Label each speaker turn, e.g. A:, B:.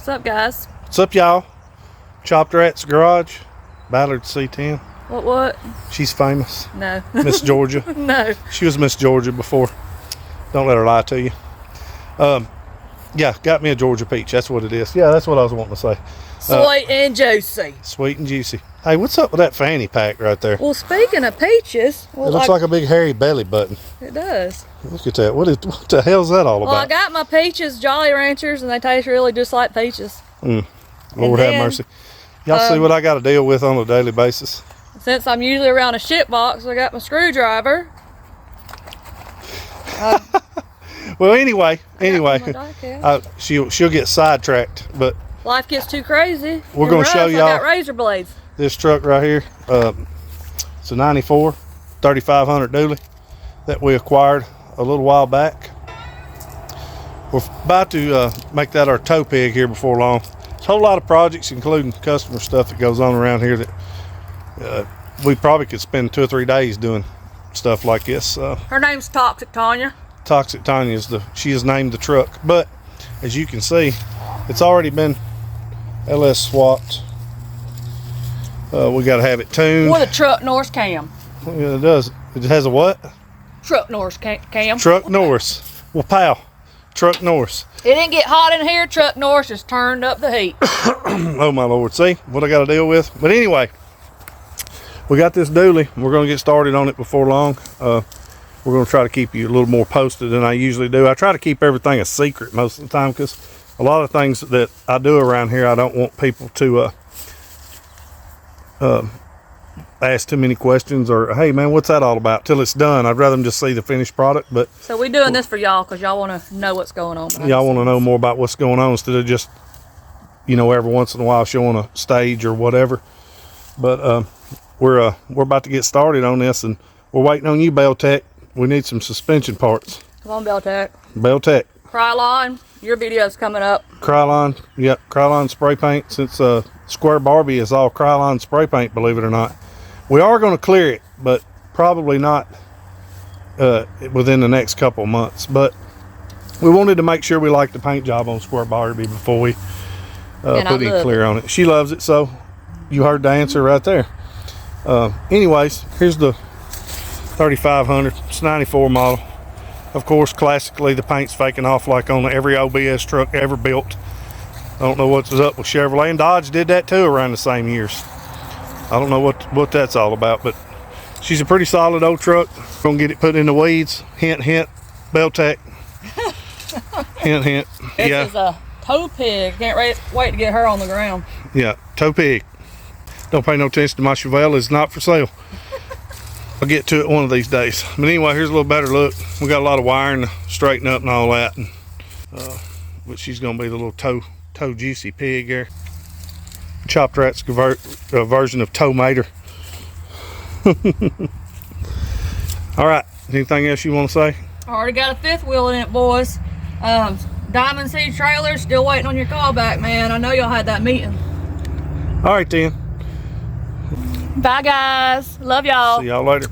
A: What's up, guys?
B: What's up, y'all? RATZ garage. Ballard C10.
A: What?
B: She's famous.
A: No.
B: Miss Georgia.
A: No.
B: She was Miss Georgia before. Don't let her lie to you. Yeah, got me a Georgia peach. That's what it is. Yeah, that's what I was wanting to say.
A: Sweet and juicy.
B: Sweet and juicy. Hey, what's up with that fanny pack right there?
A: Well, speaking of peaches,
B: It looks like a big hairy belly button.
A: it does.
B: Look at that. What the hell's that all about?
A: Well, I got my peaches Jolly Ranchers, and they taste really just like peaches.
B: Lord
A: And
B: have
A: then,
B: mercy. Y'all see what I got to deal with on a daily basis.
A: Since I'm usually around a shit box, I got my screwdriver.
B: Well, anyway, she'll get sidetracked, but
A: Life gets too crazy.
B: We're gonna show y'all-
A: I got razor blades.
B: this truck right here, it's a 94 3500 dually that we acquired a little while back. We're about to make that our tow pig here before long. There's a whole lot of projects, including customer stuff that goes on around here that we probably could spend 2 or 3 days doing stuff like this.
A: Her name's Toxic Tanya.
B: Toxic Tanya she is named the truck, but as you can see, it's already been LS swapped. We got to have it tuned.
A: With a Truck Norris cam.
B: Yeah, it does. It has a what?
A: Truck Norris cam.
B: Truck Norris. Well, pal, Truck Norris.
A: It didn't get hot in here. Truck Norris just turned up the heat.
B: Oh my Lord, see what I got to deal with. But anyway, we got this dually. We're going to get started on it before long. We're going to try to keep you a little more posted than I usually do. I try to keep everything a secret most of the time because a lot of things that I do around here, I don't want people to ask too many questions or, hey man, what's that all about, till it's done. I'd rather them just see the finished product. But
A: So we're doing this for y'all because y'all want to know what's going on.
B: y'all want to know more about what's going on instead of just, every once in a while showing a stage or whatever. But we're about to get started on this, and we're waiting on you, Bell Tech. We need some suspension parts.
A: Come on, Bell Tech.
B: Bell Tech.
A: Krylon, your video's coming up.
B: Krylon, yep, Krylon spray paint. Since Square Barbie is all Krylon spray paint, believe it or not. We are going to clear it, but probably not within the next couple of months. But we wanted to make sure we liked the paint job on Square Barbie before we put any clear on it. She loves it, so you heard the answer right there. Anyways, here's the 3500. It's 94 model. Of course, classically, the paint's faking off like on every OBS truck ever built. I don't know what's up with Chevrolet, and Dodge did that too around the same years. I don't know what that's all about, but she's a pretty solid old truck. Gonna get it put in the weeds. Hint, hint, Bell Tech. Hint, hint.
A: This is a tow pig. Can't wait to get her on the ground.
B: Yeah, tow pig. Don't pay no attention to my Chevelle. It's not for sale. I'll get to it one of these days. But anyway, here's a little better look. We got a lot of wiring to straighten up and all that. And, but she's gonna be the little toe juicy pig here. RATZ version of Tow Mater. All right, anything else you want to say?
A: I already got a fifth wheel in it, boys. Diamond Seed Trailer, still waiting on your call back, man. I know y'all had that meeting.
B: All right then.
A: Bye, guys. Love y'all.
B: See y'all later.